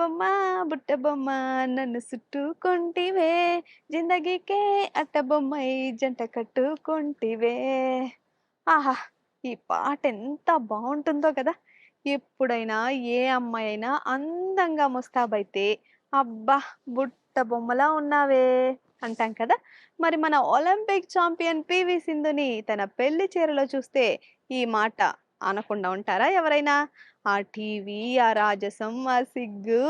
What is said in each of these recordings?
బొమ్మ బుట్ట బొమ్మ నన్ను చుట్టుకొంటివే జిందగీకే అట్ట బొమ్మై జంట కట్టుకొంటివే. ఆహా! ఈ పాట ఎంత బావుంటుందో కదా! ఎప్పుడైనా ఏ అమ్మాయైనా అందంగా ముస్తాబైతే, "అబ్బా! బుట్ట బొమ్మలా ఉన్నావే" అంటాం కదా! మరి మన ఒలింపిక్ ఛాంపియన్ పీవీ సింధుని తన పెళ్లి చీరలో చూస్తే ఈ మాట అనకుండా ఉంటారా ఎవరైనా? ఆ టీవీ, ఆ రాజసం, ఆ సిగ్గు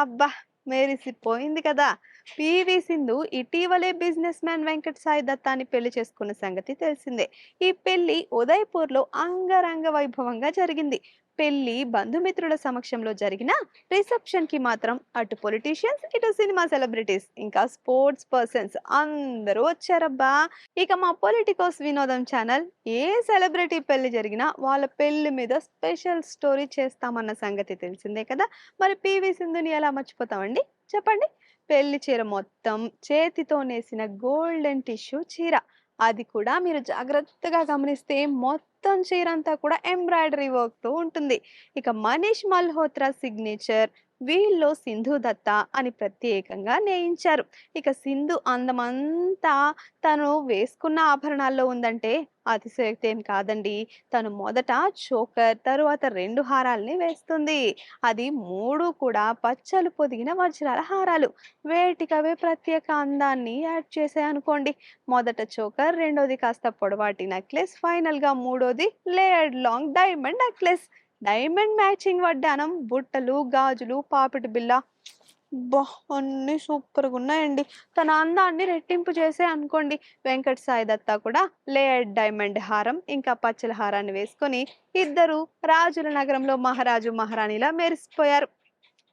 అబ్బా! మెరిసిపోయింది కదా! పీవీ సింధు ఇటీవలే బిజినెస్ మ్యాన్ వెంకట్ సాయి దత్తాని పెళ్లి చేసుకున్న సంగతి తెలిసిందే. ఈ పెళ్లి ఉదయ్‌పూర్‌లో అంగరంగ వైభవంగా జరిగింది. పెళ్లి బంధుమిత్రుల సమక్షంలో జరిగిన రిసెప్షన్‌కి మాత్రం అటు పొలిటీషియన్స్, ఇటు సినిమా సెలబ్రిటీస్, ఇంకా స్పోర్ట్స్ పర్సన్స్ అందరూ వచ్చారబ్బా! ఇక మా పొలిటికోస్ వినోదం ఛానల్ ఏ సెలబ్రిటీ పెళ్లి జరిగినా వాళ్ళ పెళ్లి మీద స్పెషల్ స్టోరీ చేస్తామన్న సంగతి తెలిసిందే కదా! మరి పీవీ సింధుని ఎలా మర్చిపోతామండి? చెప్పండి. పెళ్లి చీర మొత్తం చేతితో నేసిన గోల్డెన్ టిష్యూ చీర. అది కూడా మీరు జాగ్రత్తగా గమనిస్తే మొత్తం చీరంతా కూడా ఎంబ్రాయిడరీ వర్క్‌తో ఉంటుంది. ఇక మనీష్ మల్హోత్రా సిగ్నేచర్, వీళ్ళలో సింధు దత్త అని ప్రత్యేకంగా నేయించారు. ఇక సింధు అందమంతా తను వేసుకున్న ఆభరణాల్లో ఉందంటే అతిశయోక్తి ఏం కాదండి. తను మొదట చోకర్, తరువాత 2 హారాల్ని వేస్తుంది. అది 3 కూడా పచ్చలు పొదిగిన వజ్రాల హారాలు. వేటికవే ప్రత్యేక అందాన్ని యాడ్ చేశాయనుకోండి. మొదట చోకర్, రెండోది కాస్త పొడవాటి నెక్లెస్, ఫైనల్‌గా మూడోది layered long diamond necklace. Diamond matching వడ్డానం, బుట్టలు, గాజులు, పాపిడి బిళ్ళ అబ్బా! అన్నీ సూపర్‌గున్నాయండి. తన అందాన్ని రెట్టింపు చేసాయి అనుకోండి. వెంకట్ సాయి దత్తా కూడా లేయర్డ్ డైమండ్ హారం, ఇంకా పచ్చల హారాన్ని వేసుకొని ఇద్దరు రాజుల నగరంలో మహారాజు, మహారాణిలా మెరిసిపోయారు.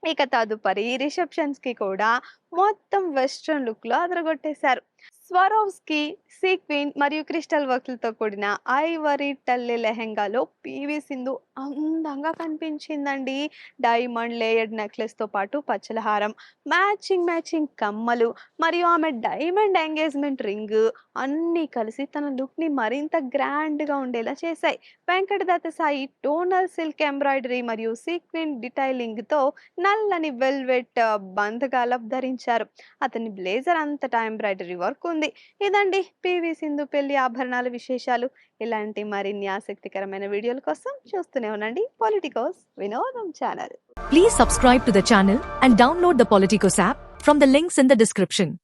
ఇక తదుపరి రిసెప్షన్స్‌కి కూడా మొత్తం వెస్టర్న్ లుక్‌లో అదరగొట్టేశారు. స్వరోవ్స్కి సీక్వెన్ మరియు క్రిస్టల్ వర్క్‌లతో కూడిన ఐవరీ టల్లె లెహెంగాలో పీవీ సింధు అందంగా కనిపించిందండి. డైమండ్ లేయర్డ్ నెక్లెస్‌తో పాటు పచ్చల హారం, మ్యాచింగ్ కమ్మలు మరియు ఆమె డైమండ్ ఎంగేజ్‌మెంట్ రింగ్ అన్నీ కలిసి తన లుక్‌ని మరింత గ్రాండ్‌గా ఉండేలా చేశాయి. Venkatadatta Sai tonal silk embroidery మరియు సీక్వెన్ డిటైలింగ్‌తో నల్లని వెల్వెట్ బంధగాలప్ ధరించారు. అతని బ్లేజర్ అంతటా ఎంబ్రాయిడరీ వర్క్ ఉంది. ఇదండి పీవీ సింధు పెళ్లి ఆభరణాల విశేషాలు. ఇలాంటి మరిన్ని ఆసక్తికరమైన వీడియోల కోసం చూస్తూనే ఉండండి పొలిటికోస్ వినోదం channel. Please subscribe to the channel and download the Politicos app from the links in the description.